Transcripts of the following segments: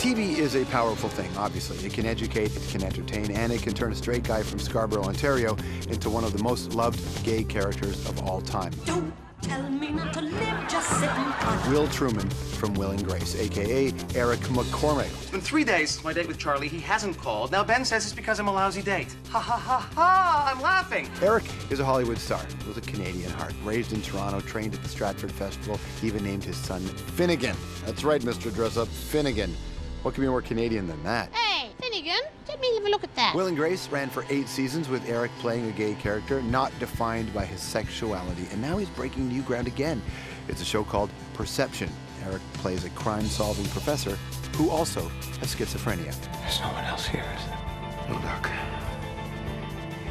TV is a powerful thing, obviously. It can educate, it can entertain, and it can turn a straight guy from Scarborough, Ontario, into one of the most loved gay characters of all time. Don't tell me not to live, just sit and punch. Will Truman from Will and Grace, a.k.a. Eric McCormack. It's been 3 days, my date with Charlie. He hasn't called. Now Ben says it's because I'm a lousy date. Ha ha ha ha, I'm laughing. Eric is a Hollywood star with a Canadian heart. Raised in Toronto, trained at the Stratford Festival. He even named his son Finnegan. That's right, Mr. Dress-Up, Finnegan. What can be more Canadian than that? Hey, Finnegan, let me have a look at that. Will and Grace ran for 8 seasons with Eric playing a gay character not defined by his sexuality, and now he's breaking new ground again. It's a show called Perception. Eric plays a crime-solving professor who also has schizophrenia. There's no one else here, is there? No, Doc.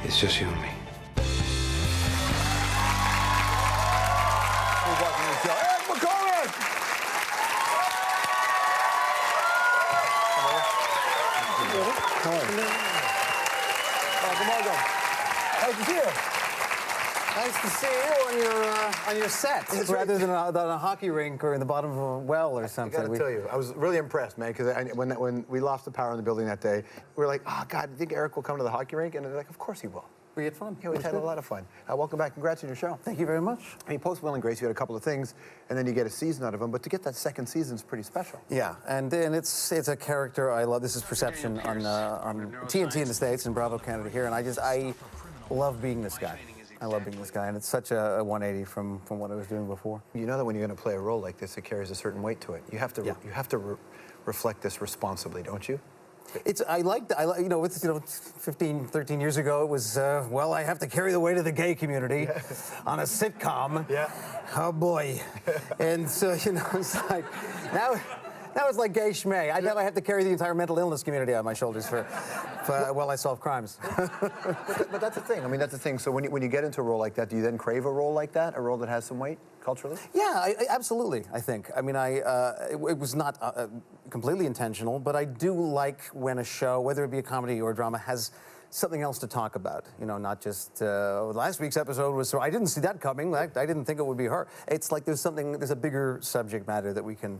It's just you and me. We're watching the show. Eric McCormack! Nice to see you. Nice to see you on your set, rather than a hockey rink or in the bottom of a well or something. I gotta tell you, I was really impressed, man, because when we lost the power in the building that day, we were like, oh, God, do you think Eric will come to the hockey rink? And they're like, of course he will. We had fun. Yeah, we had a lot of fun. Welcome back. Congrats on your show. Thank you very much. I mean, post Will and Grace, you had a couple of things, and then you get a season out of them. But to get that second season is pretty special. Yeah, and it's a character I love. This is Perception on TNT in the States and Bravo Canada here, and I love being this guy. I love being this guy, and it's such a 180 from what I was doing before. You know that when you're going to play a role like this, it carries a certain weight to it. You have to reflect this responsibly, don't you? You know, 15, 13 years ago, it was, well, I have to carry the weight of the gay community on a sitcom. Yeah. Oh, boy. And so, you know, it's like, now it's like gay schmay. Now I have to carry the entire mental illness community on my shoulders while I solve crimes. but that's the thing. I mean, that's the thing. So when you get into a role like that, do you then crave a role like that, a role that has some weight culturally? Yeah, absolutely, I think. I mean, it was not completely intentional, but I do like when a show, whether it be a comedy or a drama, has something else to talk about. You know, not just last week's episode was, so I didn't see that coming. I didn't think it would be her. It's like there's a bigger subject matter that we can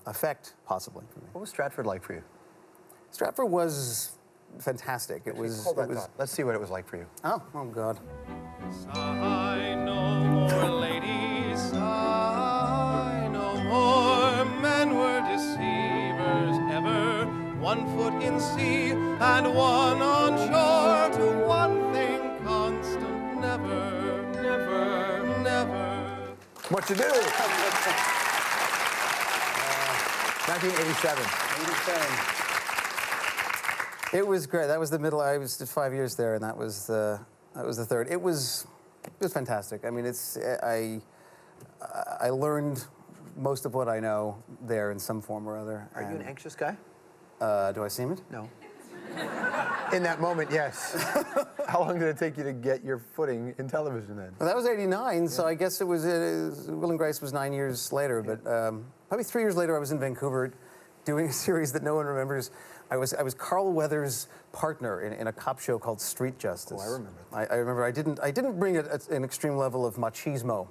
affect, possibly. What was Stratford like for you? Stratford was fantastic. Hold that thought. Let's see what it was like for you. Oh God. Sigh no more, ladies, sigh no more. Men were deceivers ever, 1 foot in sea and 1 on shore. To one thing constant, never, never, never. What to do? 1987. 87. It was great. That was the middle. I was 5 years there, and that was the third. It was fantastic. I mean, I learned most of what I know there in some form or other. Are you an anxious guy? Do I seem it? No. In that moment, yes. How long did it take you to get your footing in television then? Well, that was 89, so I guess it was Will and Grace was 9 years later, but probably 3 years later I was in Vancouver doing a series that no one remembers. I was Carl Weathers' partner in a cop show called Street Justice. Oh, I remember. I remember. I didn't bring an extreme level of machismo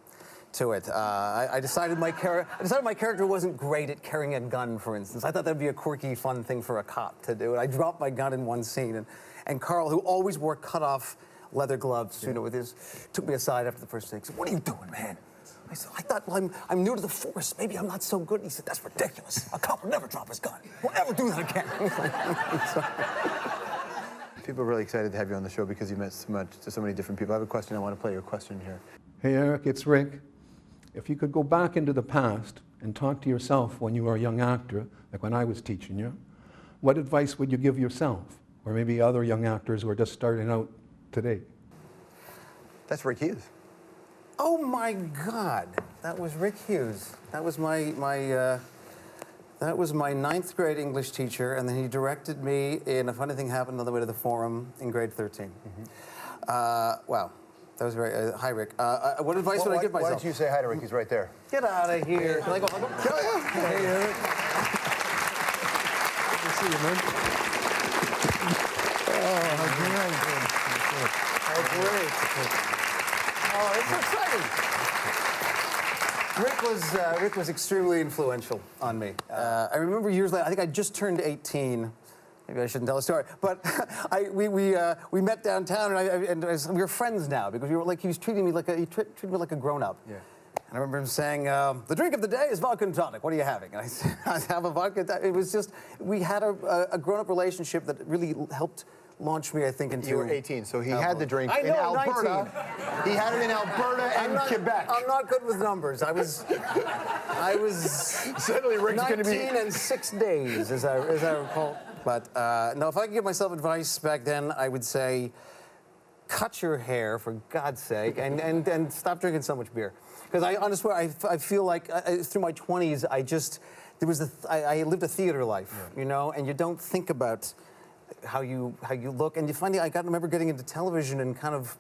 to it. I decided my character wasn't great at carrying a gun, for instance. I thought that'd be a quirky, fun thing for a cop to do. And I dropped my gun in one scene, and Carl, who always wore cut-off leather gloves, you know, with his, took me aside after the first take. Said, "What are you doing, man?" I said, "I thought, well, I'm new to the force. Maybe I'm not so good." He said, "That's ridiculous. A cop will never drop his gun. We'll never do that again." People are really excited to have you on the show because you met so many different people. I have a question. I want to play your question here. Hey, Eric, it's Rick. If you could go back into the past and talk to yourself when you were a young actor, like when I was teaching you, what advice would you give yourself? Or maybe other young actors who are just starting out today? That's Rick Hughes. Oh my God, that was Rick Hughes. That was my ninth grade English teacher, and then he directed me in A Funny Thing Happened on the Way to the Forum in grade 13. Wow, that was very, hi Rick. What advice would I give myself? Why don't you say hi to Rick? He's right there. Get out of here. Can I go hug him? Hey, Eric. Good to see you, man. Oh, how great. Oh, it's so exciting. Rick was extremely influential on me. I remember years later, I think I just turned 18. Maybe I shouldn't tell a story, but we met downtown, and we were friends now because he was treating me like treated me like a grown-up. Yeah. And I remember him saying, "The drink of the day is vodka and tonic. What are you having?" And I said, "I have a vodka." It was just we had a grown-up relationship that really helped launch me, I think, into... You were 18, so he had the drink in Alberta. 19. He had it in Alberta and Quebec. I'm not good with numbers. I was Suddenly Rick's 19 going to be... and 6 days, as I recall. But no, if I could give myself advice back then, I would say, cut your hair, for God's sake, and stop drinking so much beer. Because I swear, I feel like through my 20s, I lived a theater life, you know, and you don't think about how you look, and you finally, I remember getting into television and kind of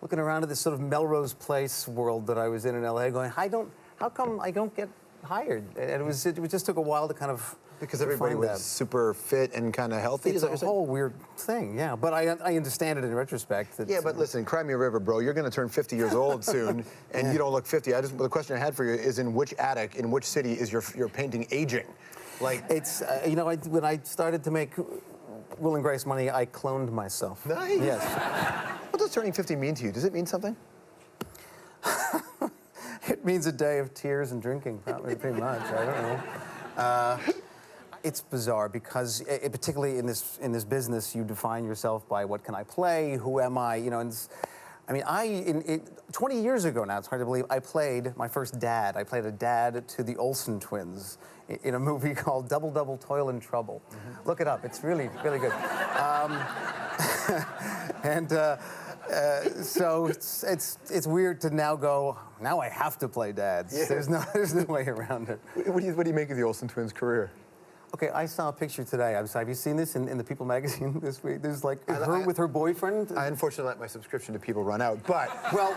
looking around at this sort of Melrose Place world that I was in LA, going, how come I don't get hired? And it just took a while to kind of because everybody was super fit and kind of healthy. It's a whole weird thing, yeah. But I understand it in retrospect. Yeah, but listen, cry me a river, bro. You're going to turn 50 years old soon, and you don't look 50. The question I had for you is, in which attic, in which city is your painting aging? Like, it's you know, when I started to make Will and Grace money, I cloned myself. Nice. Yes. What does turning 50 mean to you? Does it mean something? It means a day of tears and drinking, probably, pretty much. I don't know. It's bizarre because, particularly in this business, you define yourself by what can I play, who am I, you know. And I mean, 20 years ago now, it's hard to believe, I played my first dad. I played a dad to the Olsen twins in a movie called Double Double Toil and Trouble. Mm-hmm. Look it up. It's really, really good. So it's weird to now go, now I have to play dads. Yeah. There's no way around it. What do you make of the Olsen twins' career? Okay, I saw a picture today. Have you seen this in the People magazine this week? There's like her with her boyfriend. I unfortunately let my subscription to People run out, but... Well,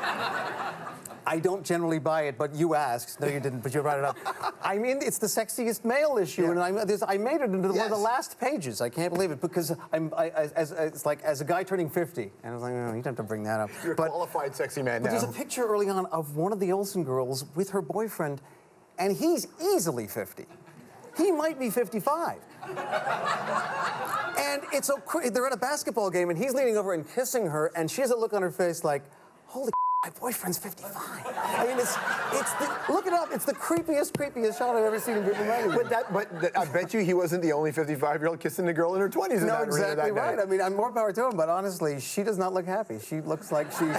I don't generally buy it, but you asked. No, you didn't, but you brought it up. I mean, it's the sexiest male issue, yeah. And I made it into one of the last pages. I can't believe it, because it's like as a guy turning 50, and I was like, oh, you don't have to bring that up. You're a qualified sexy man now. But there's a picture early on of one of the Olsen girls with her boyfriend, and he's easily 50. He might be 55. And it's they're at a basketball game, and he's leaning over and kissing her, and she has a look on her face like, holy my boyfriend's 55. I mean, look it up. It's the creepiest shot I've ever seen in People magazine. But I bet you he wasn't the only 55-year-old kissing a girl in her 20s. No, exactly right. I mean, I'm more power to him, but honestly, she does not look happy. She looks like she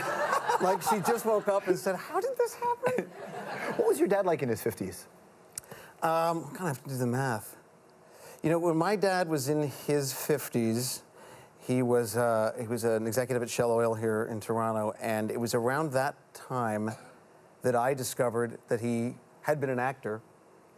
just woke up and said, how did this happen? What was your dad like in his 50s? I'm gonna have to do the math. You know, when my dad was in his 50s, he was an executive at Shell Oil here in Toronto, and it was around that time that I discovered that he had been an actor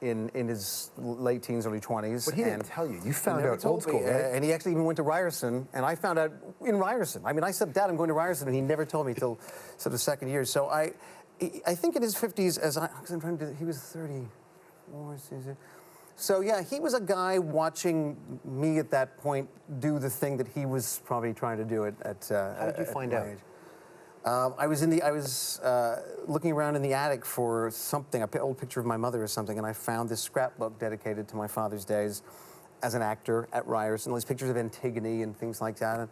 in his late teens, early 20s. But he didn't tell you. You found out old school, right? And he actually even went to Ryerson, and I found out in Ryerson. I mean, I said, Dad, I'm going to Ryerson, and he never told me till sort of second year. So I think in his 50s, he was 30. So yeah, he was a guy watching me at that point do the thing that he was probably trying to do at How did you find out? I was looking around in the attic for something, an old picture of my mother or something, and I found this scrapbook dedicated to my father's days as an actor at Ryerson. These pictures of Antigone and things like that,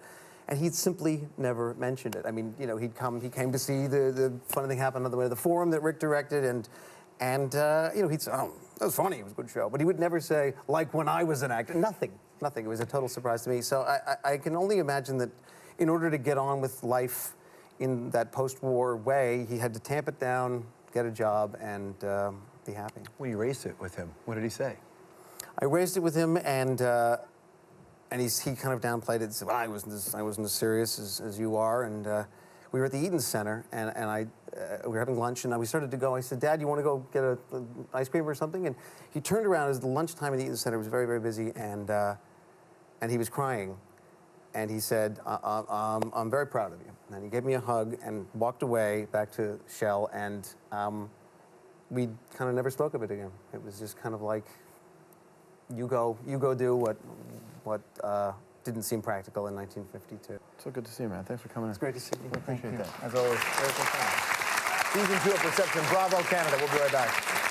and he'd simply never mentioned it. I mean, you know, he came to see the funny thing happen on the way to the Forum that Rick directed, and you know, he'd say, oh, that was funny, it was a good show. But he would never say, like when I was an actor. Nothing. It was a total surprise to me. So I can only imagine that in order to get on with life in that post-war way, he had to tamp it down, get a job, and be happy. Well, you raised it with him. What did he say? I raised it with him, and he kind of downplayed it and said, well, I wasn't as serious as you are. And we were at the Eaton Center, and we were having lunch, and we started to go. I said, Dad, you want to go get an ice cream or something? And he turned around as the lunchtime at the Eaton Center was very, very busy, and he was crying. And he said, I'm very proud of you. And he gave me a hug and walked away back to Shell, and we kind of never spoke of it again. It was just kind of like, you go do what didn't seem practical in 1952. So good to see you, man. Thanks for coming in. It's great to see you. I appreciate that. As always, very good time. Season 2 of Perception. Bravo, Canada. We'll be right back.